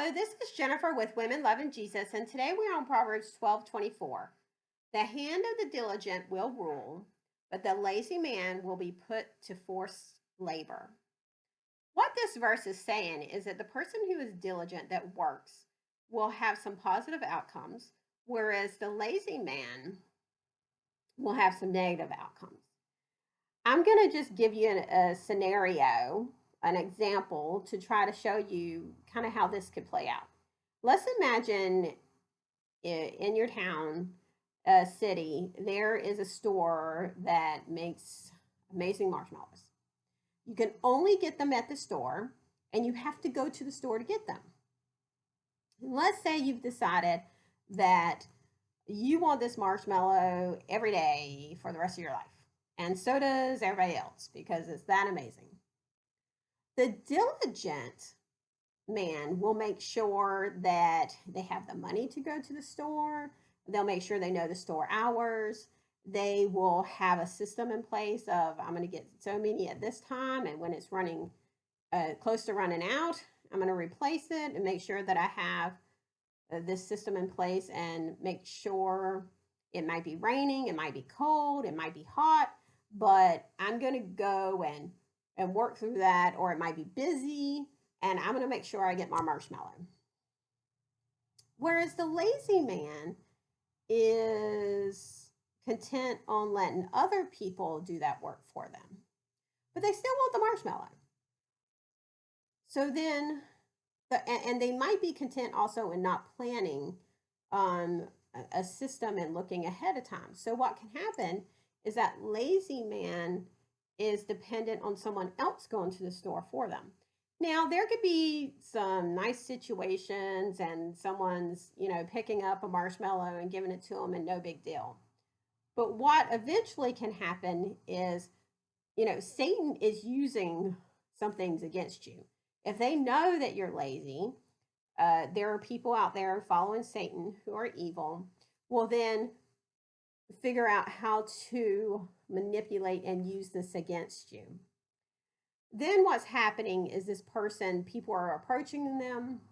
Hello, this is Jennifer with Women Loving Jesus, and today we're on Proverbs 12:24. The hand of the diligent will rule, but the lazy man will be put to forced labor. What this verse is saying is that the person who is diligent that works will have some positive outcomes, whereas the lazy man will have some negative outcomes. I'm going to just give you a scenario, an example to try to show you kind of how this could play out. Let's imagine in your town, city, there is a store that makes amazing marshmallows. You can only get them at the store, and you have to go to the store to get them. And let's say you've decided that you want this marshmallow every day for the rest of your life. And so does everybody else because it's that amazing. The diligent man will make sure that they have the money to go to the store. They'll make sure they know the store hours. They will have a system in place of, I'm going to get so many at this time, and when it's running close to running out, I'm going to replace it and make sure that I have this system in place and make sure it might be raining, it might be cold, it might be hot, but I'm going to go and work through that, or it might be busy, and I'm going to make sure I get my marshmallow. Whereas the lazy man is content on letting other people do that work for them, but they still want the marshmallow. So then, and they might be content also in not planning a system and looking ahead of time. So what can happen is that lazy man is dependent on someone else going to the store for them. Now, there could be some nice situations and someone's, picking up a marshmallow and giving it to them and no big deal. But what eventually can happen is, Satan is using some things against you. If they know that you're lazy, there are people out there following Satan who are evil, will then figure out how to manipulate and use this against you. Then what's happening is this person, people are approaching them,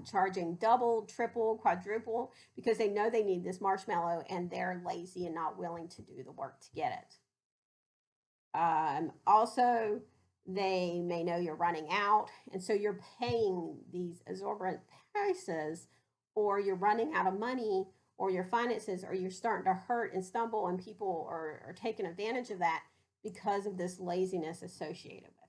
charging double, triple, quadruple, because they know they need this marshmallow and they're lazy and not willing to do the work to get it. Also, they may know you're running out, and so you're paying these exorbitant prices, or you're running out of money, or your finances, or you're starting to hurt and stumble, and people are taking advantage of that because of this laziness associated with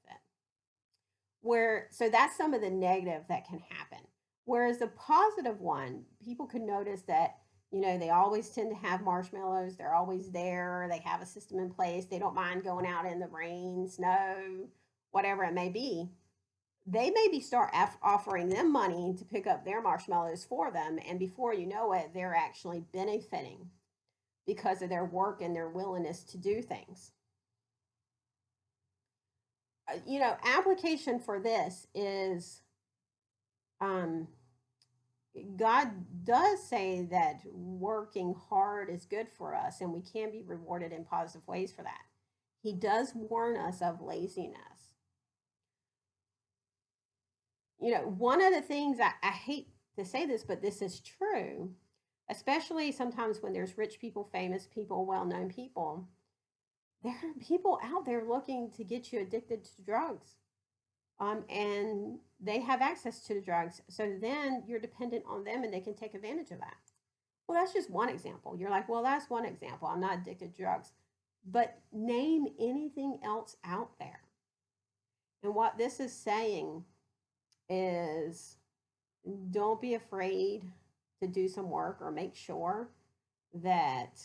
it. So that's some of the negative that can happen. Whereas the positive one, people can notice that, they always tend to have marshmallows. They're always there. They have a system in place. They don't mind going out in the rain, snow, whatever it may be. They maybe start offering them money to pick up their marshmallows for them. And before you know it, they're actually benefiting because of their work and their willingness to do things. Application for this is God does say that working hard is good for us and we can be rewarded in positive ways for that. He does warn us of laziness. One of the things I hate to say this, but this is true, especially sometimes when there's rich people, famous people, well-known people, there are people out there looking to get you addicted to drugs. And they have access to the drugs. So then you're dependent on them and they can take advantage of that. Well, that's just one example. You're like, well, that's one example. I'm not addicted to drugs. But name anything else out there. And what this is saying is don't be afraid to do some work, or make sure that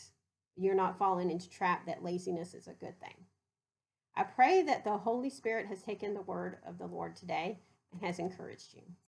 you're not falling into trap that laziness is a good thing. I pray that the Holy Spirit has taken the word of the Lord today and has encouraged you.